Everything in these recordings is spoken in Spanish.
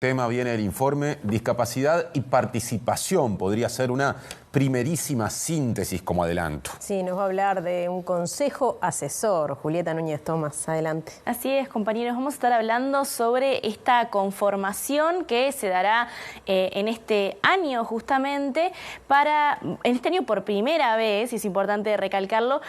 Tema viene el informe, discapacidad y participación. Podría ser una primerísima síntesis como adelanto. Sí, nos va a hablar de un consejo asesor. Julieta Núñez Tomás, adelante. Así es, compañeros, vamos a estar hablando sobre esta conformación que se dará en este año justamente, en este año por primera vez, y es importante recalcarlo,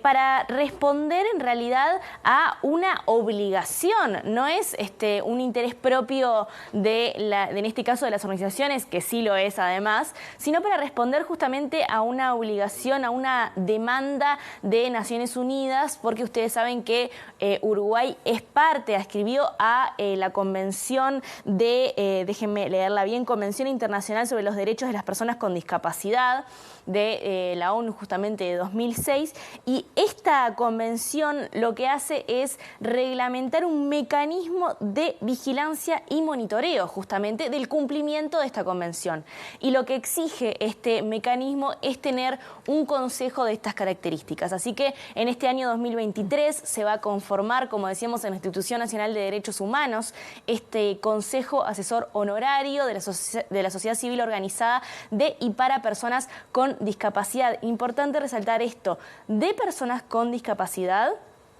para responder en realidad a una obligación. No es un interés propio en este caso de las organizaciones, que sí lo es además, sino para responder justamente a una obligación, a una demanda de Naciones Unidas, porque ustedes saben que Uruguay es parte, adscribió a la Convención déjenme leerla bien, Convención Internacional sobre los Derechos de las Personas con Discapacidad, de la ONU justamente de 2006, y esta convención lo que hace es reglamentar un mecanismo de vigilancia y monitoreo justamente del cumplimiento de esta convención. Y lo que exige este mecanismo es tener un consejo de estas características. Así que en este año 2023 se va a conformar, como decíamos, en la Institución Nacional de Derechos Humanos, este Consejo Asesor Honorario de la Sociedad Civil Organizada de y para personas con discapacidad. Importante resaltar esto, de personas con discapacidad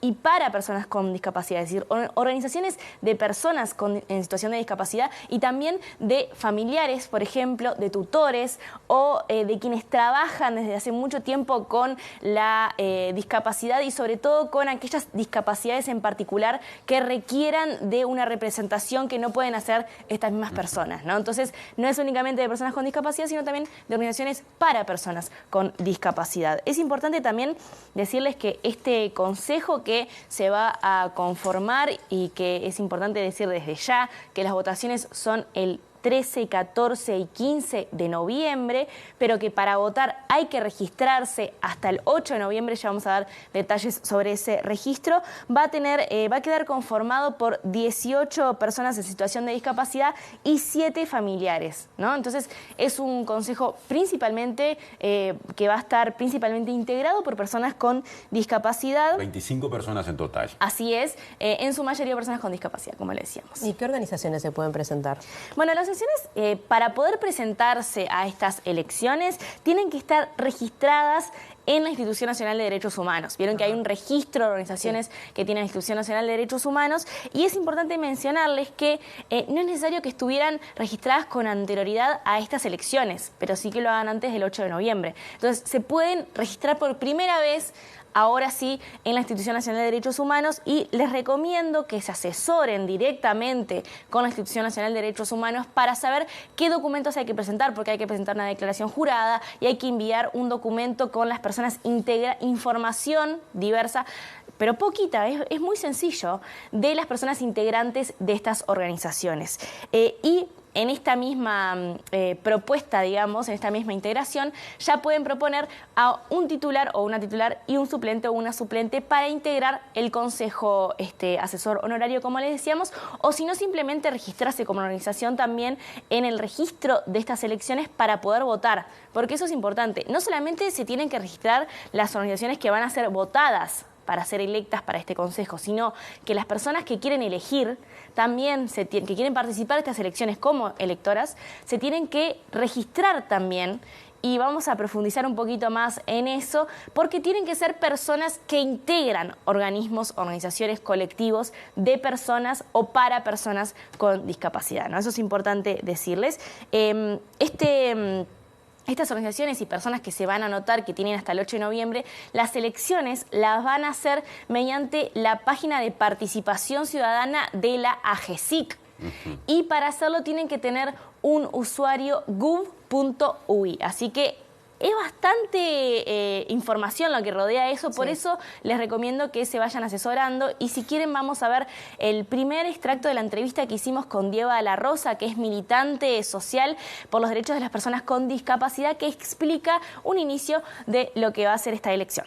y para personas con discapacidad, es decir, organizaciones de personas en situación de discapacidad y también de familiares, por ejemplo, de tutores o de quienes trabajan desde hace mucho tiempo con la discapacidad y sobre todo con aquellas discapacidades en particular que requieran de una representación que no pueden hacer estas mismas personas, ¿no? Entonces, no es únicamente de personas con discapacidad, sino también de organizaciones para personas con discapacidad. Es importante también decirles que este consejo que se va a conformar y que es importante decir desde ya que las votaciones son el 13, 14 y 15 de noviembre, pero que para votar hay que registrarse hasta el 8 de noviembre, ya vamos a dar detalles sobre ese registro. Va a quedar conformado por 18 personas en situación de discapacidad y 7 familiares, ¿no? Entonces es un consejo principalmente que va a estar principalmente integrado por personas con discapacidad. 25 personas en total. Así es, en su mayoría personas con discapacidad, como le decíamos. ¿Y qué organizaciones se pueden presentar? Bueno, las organizaciones para poder presentarse a estas elecciones tienen que estar registradas en la Institución Nacional de Derechos Humanos. Vieron que hay un registro de organizaciones que tiene la Institución Nacional de Derechos Humanos y es importante mencionarles que no es necesario que estuvieran registradas con anterioridad a estas elecciones, pero sí que lo hagan antes del 8 de noviembre. Entonces, se pueden registrar por primera vez ahora sí en la Institución Nacional de Derechos Humanos y les recomiendo que se asesoren directamente con la Institución Nacional de Derechos Humanos para saber qué documentos hay que presentar, porque hay que presentar una declaración jurada y hay que enviar un documento con las personas, información diversa, pero poquita, es muy sencillo, de las personas integrantes de estas organizaciones. Y en esta misma propuesta, digamos, en esta misma integración, ya pueden proponer a un titular o una titular y un suplente o una suplente para integrar el Consejo Asesor Honorario, como les decíamos, o si no, simplemente registrarse como organización también en el registro de estas elecciones para poder votar, porque eso es importante. No solamente se tienen que registrar las organizaciones que van a ser votadas para ser electas para este consejo, sino que las personas que quieren elegir, también que quieren participar de estas elecciones como electoras, se tienen que registrar también, y vamos a profundizar un poquito más en eso, porque tienen que ser personas que integran organismos, organizaciones, colectivos de personas o para personas con discapacidad, ¿no? Eso es importante decirles. Estas organizaciones y personas que se van a anotar, que tienen hasta el 8 de noviembre, las elecciones las van a hacer mediante la página de participación ciudadana de la AGESIC. Y para hacerlo tienen que tener un usuario gov.ui. Así que es bastante información lo que rodea eso, por eso les recomiendo que se vayan asesorando. Y si quieren vamos a ver el primer extracto de la entrevista que hicimos con Diego de la Rosa, que es militante social por los derechos de las personas con discapacidad, que explica un inicio de lo que va a ser esta elección.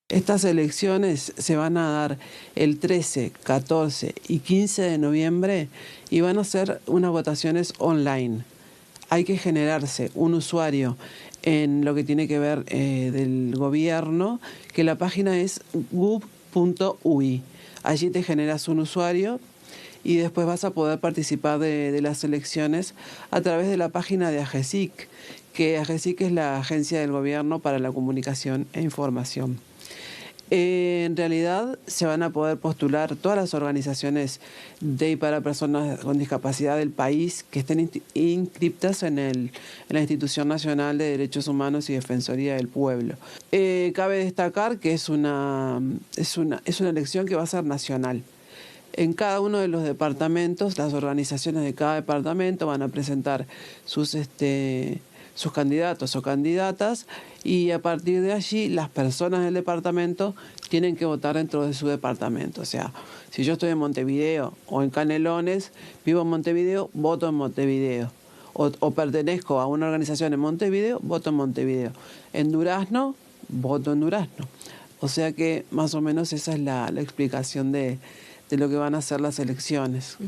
Estas elecciones se van a dar el 13, 14 y 15 de noviembre y van a ser unas votaciones online. Hay que generarse un usuario en lo que tiene que ver del gobierno, que la página es gov.ui. Allí te generas un usuario y después vas a poder participar de las elecciones a través de la página de AGESIC, que AGESIC es la Agencia del Gobierno para la Comunicación e Información. En realidad se van a poder postular todas las organizaciones de y para personas con discapacidad del país que estén inscriptas en la Institución Nacional de Derechos Humanos y Defensoría del Pueblo. Cabe destacar que es una elección que va a ser nacional. En cada uno de los departamentos, las organizaciones de cada departamento van a presentar sus candidatos o candidatas, y a partir de allí las personas del departamento tienen que votar dentro de su departamento. O sea, si yo estoy en Montevideo o en Canelones, vivo en Montevideo, voto en Montevideo. O pertenezco a una organización en Montevideo, voto en Montevideo. En Durazno, voto en Durazno. O sea que más o menos esa es la explicación de lo que van a ser las elecciones.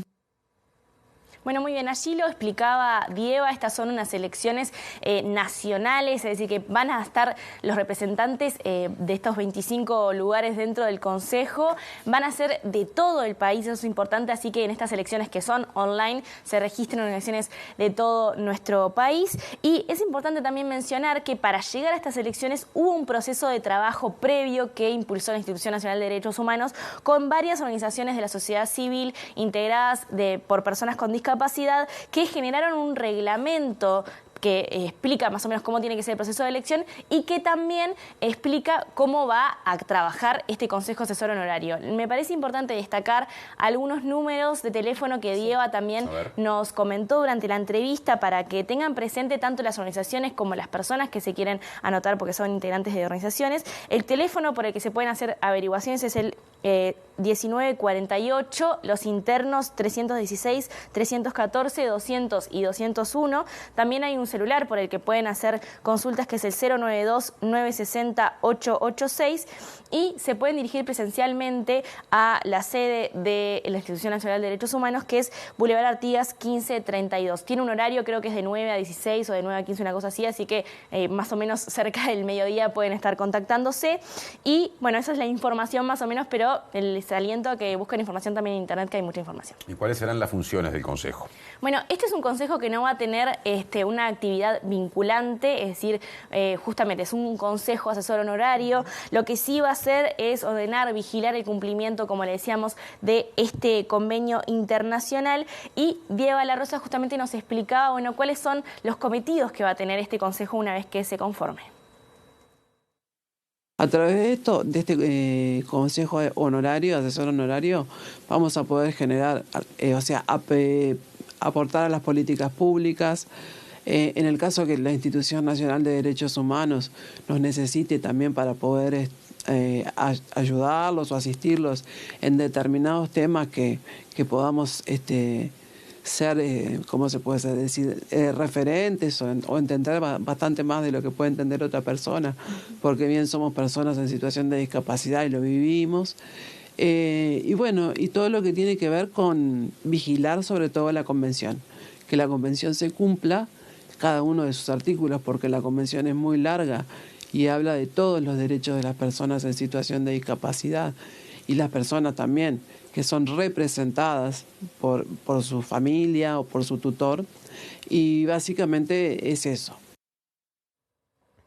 Bueno, muy bien, allí lo explicaba Dieva, estas son unas elecciones nacionales, es decir, que van a estar los representantes de estos 25 lugares dentro del Consejo, van a ser de todo el país, eso es importante, así que en estas elecciones que son online se registran organizaciones de todo nuestro país. Y es importante también mencionar que para llegar a estas elecciones hubo un proceso de trabajo previo que impulsó la Institución Nacional de Derechos Humanos con varias organizaciones de la sociedad civil integradas por personas con discapacidad, que generaron un reglamento que explica más o menos cómo tiene que ser el proceso de elección y que también explica cómo va a trabajar este Consejo Asesor Honorario. Me parece importante destacar algunos números de teléfono que Dieva también nos comentó durante la entrevista para que tengan presente tanto las organizaciones como las personas que se quieren anotar porque son integrantes de organizaciones. El teléfono por el que se pueden hacer averiguaciones es el 1948, los internos 316, 314, 200 y 201. También hay un celular por el que pueden hacer consultas que es el 092-960-886 y se pueden dirigir presencialmente a la sede de la Institución Nacional de Derechos Humanos, que es Boulevard Artigas 1532. Tiene un horario, creo que es de 9 a 16 o de 9 a 15, una cosa así que más o menos cerca del mediodía pueden estar contactándose. Y bueno, esa es la información más o menos, pero les aliento a que busquen información también en internet, que hay mucha información. ¿Y cuáles serán las funciones del Consejo? Bueno, este es un consejo que no va a tener una actividad vinculante, es decir, justamente es un consejo asesor honorario. Lo que sí va a hacer es ordenar, vigilar el cumplimiento, como le decíamos, de este convenio internacional. Y Dieva La Rosa justamente nos explicaba, bueno, cuáles son los cometidos que va a tener este consejo una vez que se conforme. A través de este consejo honorario, asesor honorario, vamos a poder generar, aportar a las políticas públicas. En el caso que la Institución Nacional de Derechos Humanos nos necesite también para poder ayudarlos o asistirlos en determinados temas que podamos ser, ¿cómo se puede decir?, referentes o entender bastante más de lo que puede entender otra persona, porque bien somos personas en situación de discapacidad y lo vivimos. Y bueno, y todo lo que tiene que ver con vigilar sobre todo la convención, que la convención se cumpla, cada uno de sus artículos, porque la convención es muy larga y habla de todos los derechos de las personas en situación de discapacidad y las personas también que son representadas por su familia o por su tutor, y básicamente es eso.